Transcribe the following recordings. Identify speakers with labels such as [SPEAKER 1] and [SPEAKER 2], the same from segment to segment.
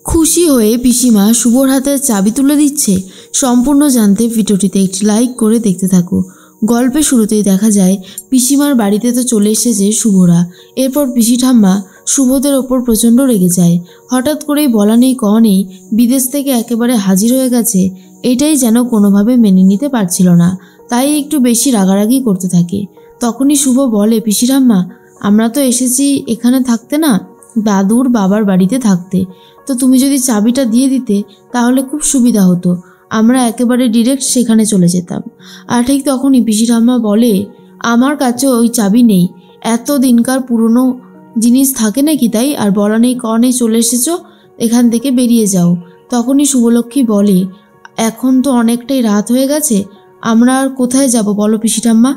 [SPEAKER 1] খুশি হয়ে পিসিমা শুভর হাতে চাবি তুলে দিচ্ছে। সম্পূর্ণ জানতে ভিডিওটিতে একটি লাইক করে দেখতে থাকো। গল্পের শুরুতেই দেখা যায় পিসিমার বাড়িতে তো চলে এসেছে শুভরা। এরপর পিসি ঠাম্মা শুভদের ওপর প্রচণ্ড রেগে যায়। হঠাৎ করেই বলা নেই কওয়া নেই বিদেশ থেকে একেবারে হাজির হয়ে গেছে, এটাই যেন কোনোভাবে মেনে নিতে পারছিল না, তাই একটু বেশি রাগারাগি করতে থাকে। তখনই শুভ বলে, পিসি ঠাম্মা আমরা তো এসেছি এখানে থাকতে না, দাদুর বাবার বাড়িতে থাকতে, তো তুমি যদি চাবিটা দিয়ে দিতে তাহলে খুব সুবিধা হতো, আমরা একেবারে ডিরেক্ট সেখানে চলে যেতাম। আর ঠিক তখনই পিসি ঠাম্মা বলে, আমার কাছে ওই চাবি নেই, এত দিনকার পুরনো জিনিস থাকে নাকি তাই, আর বলা নেই কওয়া নেই চলে এসেছো, এখান থেকে বেরিয়ে যাও। তখনই শুভলক্ষ্মী বলে, এখন তো অনেকটাই রাত হয়ে গেছে, আমরা আর কোথায় যাব বলো পিসি ঠাম্মা,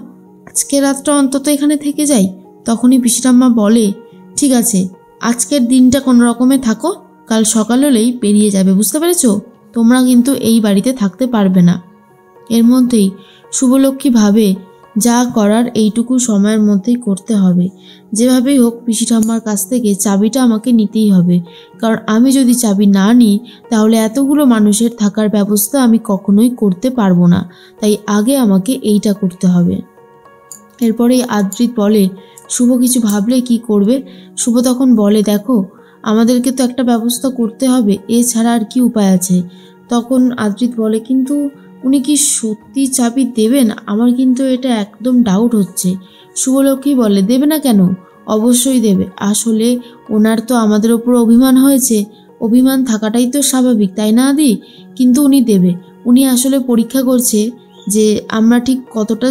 [SPEAKER 1] আজকে রাতটা অন্তত এখানে থেকে যাই। তখনই পিসি ঠাম্মা বলে, ঠিক আছে আজকের দিনটা কোনো রকমে থাকো, কাল সকাল হলেই বেরিয়ে যাবে, বুঝতে পেরেছো, তোমরা কিন্তু এই বাড়িতে থাকতে পারবে না। এর মধ্যেই শুভলক্ষ্মী ভাবে যা করার এইটুকু সময়ের মধ্যেই করতে হবে, যেভাবেই হোক পিসি ঠাম্মার কাছ থেকে চাবিটা আমাকে নিতেই হবে, কারণ আমি যদি চাবি না নিই তাহলে এতগুলো মানুষের থাকার ব্যবস্থা আমি কখনোই করতে পারবো না, তাই আগে আমাকে এইটা করতে হবে। এরপরেই আদ্রিত বলে, শুভ কিছু ভাবলে কি করবে? শুভ তখন বলে, দেখো আমাদেরকে তো একটা ব্যবস্থা করতে হবে, এছাড়া আর কি উপায় আছে। তখন আদ্রিত বলে, কিন্তু উনি কি সত্যি চাবি দেবেন? আমার কিন্তু এটা একদম ডাউট হচ্ছে। শুভলক্ষ্মী বলে, দেবে না কেন, অবশ্যই দেবে, আসলে ওনার তো আমাদের ওপর অভিমান হয়েছে, অভিমান থাকাটাই তো স্বাভাবিক তাই না আদি, কিন্তু উনি দেবে, উনি আসলে পরীক্ষা করছে যে আমরা ঠিক কতটা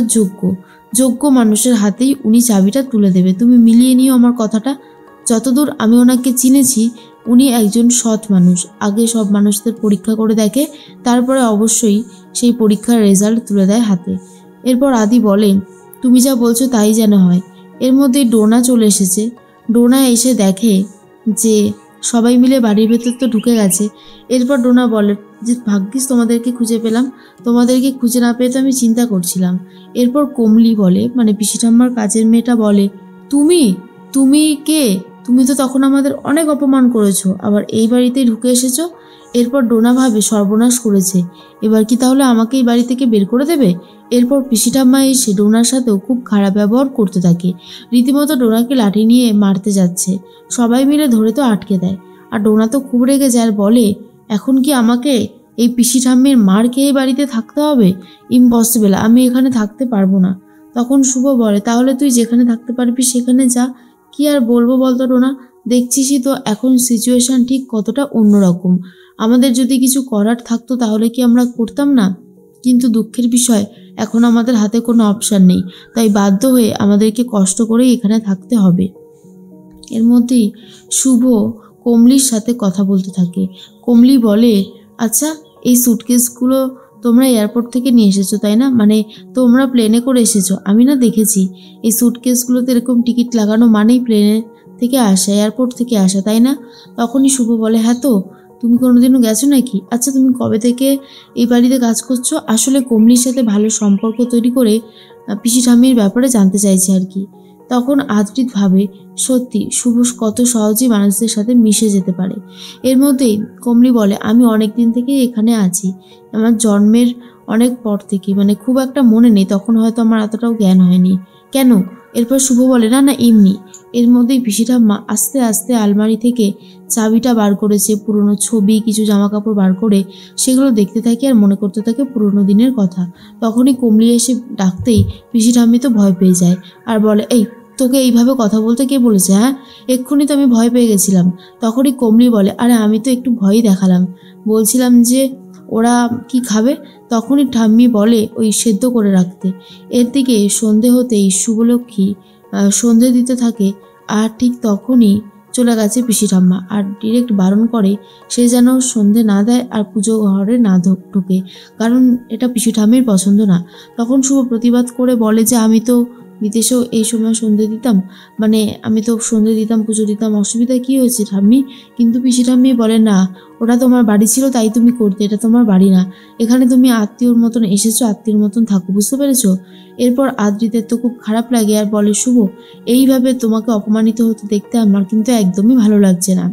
[SPEAKER 1] যোগ্য মানুষের হাতেই উনি চাবিটা তুলে দেবে, তুমি মিলিয়ে নিও আমার কথাটা। যতদূর আমি ওনাকে চিনেছি উনি একজন সৎ মানুষ, আগে সব মানুষদের পরীক্ষা করে দেখে, তারপরে অবশ্যই সেই পরীক্ষার রেজাল্ট তুলে দেয় হাতে। এরপর আদি বলে, তুমি যা বলছো তাই যেন হয়। এর মধ্যেই ডোনা চলে এসেছে। ডোনা এসে দেখে যে সবাই মিলে বাড়ির ভেতর তো ঢুকে গেছে। এরপর ডোনা বলে যে ভাগ্যিস তোমাদেরকে খুঁজে পেলাম, তোমাদেরকে খুঁজে না পেয়ে তো আমি চিন্তা করছিলাম। এরপর কমলি বলে, মানে পিসি ঠাম্মার কাজের মেয়েটা বলে, তুমি তুমি কে? তুমি তো তখন আমাদের অনেক অপমান করেছো, আবার এই বাড়িতেই ঢুকে এসেছো। এরপর ডোনা ভাবে সর্বনাশ করেছে, এবার কি তাহলে আমাকে এই বাড়ি থেকে বের করে দেবে? এরপর পিসি ঠাম্মা এসে ডোনার সাথেও খুব খারাপ ব্যবহার করতে থাকে, রীতিমতো ডোনাকে লাঠি নিয়ে মারতে যাচ্ছে। সবাই মিলে ধরে তো আটকে দেয়, আর ডোনা তো খুব রেগে যায় আর বলে, এখন কি আমাকে এই পিসি ঠাম্মির মার খেয়ে বাড়িতে থাকতে হবে? ইম্পসিবল, আমি এখানে থাকতে পারবো না। তখন শুভ বলে, তাহলে তুই যেখানে থাকতে পারবি সেখানে যা। কি আর বলবো বলতো ডোনা, দেখছিসই তো এখন সিচুয়েশন ঠিক কতটা অন্যরকম, আমাদের যদি কিছু করার থাকতো তাহলে কি আমরা করতাম না? কিন্তু দুঃখের বিষয় এখন আমাদের হাতে কোনো অপশান নেই, তাই বাধ্য হয়ে আমাদেরকে কষ্ট করেই এখানে থাকতে হবে। এর মধ্যেই শুভ কমলির সাথে কথা বলতে থাকে। কমলি বলে, আচ্ছা এই সুটকেসগুলো তোমরা এয়ারপোর্ট থেকে নিয়ে এসেছো তাই না, মানে তোমরা প্লেনে করে এসেছো, আমি না দেখেছি এই সুটকেসগুলোতে এরকম টিকিট লাগানো মানেই প্লেনে থেকে আসা, এয়ারপোর্ট থেকে আসা, তাই না? তখনই শুভ বলে, হ্যাঁ তো তুমি কোনোদিনও গেছো নাকি? আচ্ছা তুমি কবে থেকে এই বাড়িতে কাজ করছো? আসলে কমলির সাথে ভালো সম্পর্ক তৈরি করে পিসি ঠাম্মির ব্যাপারে জানতে চাইছে আর কি। তখন আদ্রিত ভাবে, সত্যি শুভ কত সহজেই মানুষদের সাথে মিশে যেতে পারে। এর মধ্যেই কমলি বলে, আমি অনেক দিন থেকেই এখানে আছি, আমার জন্মের অনেক পর থেকে, মানে খুব একটা মনে নেই, তখন হয়তো আমার এতটাও জ্ঞান হয়নি। কেন? এরপর শুভ বলে, না না এমনি। এর মধ্যেই পিসি ঠাম্মা আস্তে আস্তে আলমারি থেকে চাবিটা বার করেছে, পুরনো ছবি কিছু জামা কাপড় বার করে সেগুলো দেখতে থাকে আর মনে করতে থাকে পুরনো দিনের কথা। তখনই কমলি এসে ডাকতেই পিসি ঠাম্মি তো ভয় পেয়ে যায় আর বলে, এই তোকে এইভাবে কথা বলতে কে বলেছে? হ্যাঁ, এক্ষুনি তো আমি ভয় পেয়ে গেছিলাম। তখনই কমলি বলে, আরে আমি তো একটু ভয়ই দেখালাম, বলছিলাম যে ওরা কি খাবে। তখনই ঠাম্মি বলে ওই সেদ্ধ করে রাখতে। এর দিকে সন্ধে হতেই শুভলক্ষ্মী সন্ধে দিতে থাকে, আর ঠিক তখনই চলে গেছে পিসি ঠাম্মা আর ডিরেক্ট বারণ করে সে যেন সন্ধে না দেয় আর পুজো ঘরে না ঢোকে, কারণ এটা পিসি ঠাম্মির পছন্দ না। তখন শুভ প্রতিবাদ করে বলে যে আমি তো বিদেশেও এই সময় সন্ধে দিতাম, মানে আমি তো সন্ধে দিতাম, পুজো দিতাম, অসুবিধা কী হয়েছে ঠাম্মি? কিন্তু পিসি ঠাম্মি বলে, না, ওটা তোমার বাড়ি ছিল তাই তুমি করতে, এটা তোমার বাড়ি না। এখানে তুমি আত্মীয়র মতন এসেছো, আত্মীয়র মতন থাকো, বুঝতে পেরেছো? এরপর আদ্রিতের তো খুব খারাপ লাগে আর বলে, শুভ, এইভাবে তোমাকে অপমানিত হতে দেখতে আমার কিন্তু একদমই ভালো লাগছে না।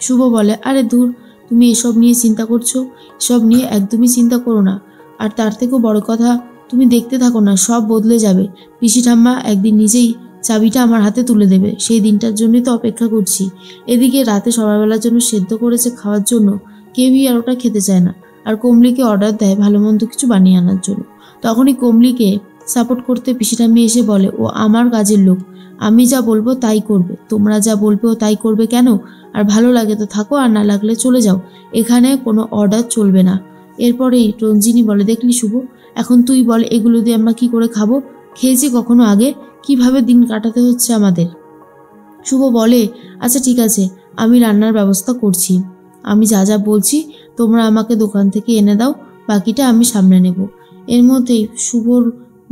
[SPEAKER 1] শুভ বলে, আরে দূর, তুমি এসব নিয়ে চিন্তা করছো, এসব নিয়ে একদমই চিন্তা করো না। আর তার থেকেও বড় কথা, তুমি দেখতে থাকো না, সব বদলে যাবে। পিসি ঠাম্মা একদিন নিজেই চাবিটা আমার হাতে তুলে দেবে, সেই দিনটার জন্যই তো অপেক্ষা করছি। এদিকে রাতে সকালবেলার জন্য সেদ্ধ করেছে খাওয়ার জন্য, কেউই আর ওটা খেতে চায় না। আর কমলিকে অর্ডার দেয় ভালো মন্দ কিছু বানিয়ে আনার জন্য। তখনই কমলিকে সাপোর্ট করতে পিসি ঠাম্মি এসে বলে, ও আমার কাজের লোক, আমি যা বলবো তাই করবে, তোমরা যা বলবে ও তাই করবে কেন? আর ভালো লাগে তো থাকো, আর না লাগলে চলে যাও, এখানে কোনো অর্ডার চলবে না। এরপরেই রঞ্জিনী বলে, দেখলি শুভ, এখন তুই বল এগুলো দিয়ে আমরা কি করে খাবো? খেয়েছি কখনো আগে? কিভাবে দিন কাটাতে হচ্ছে আমাদের। শুভ বলে, আচ্ছা ঠিক আছে, আমি রান্নার ব্যবস্থা করছি, আমি যা যা বলছি তোমরা আমাকে দোকান থেকে এনে দাও, বাকিটা আমি সামনে নেব। এর মধ্যেই শুভর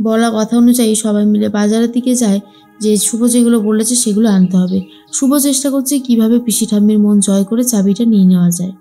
[SPEAKER 1] বলা কথা অনুযায়ী সবাই মিলে বাজারের দিকে যায়, যে শুভ যেগুলো বলেছে সেগুলো আনতে হবে। শুভ চেষ্টা করছে কিভাবে পিসি ঠাম্মির মন জয় করে চাবিটা নিয়ে নেওয়া যায়।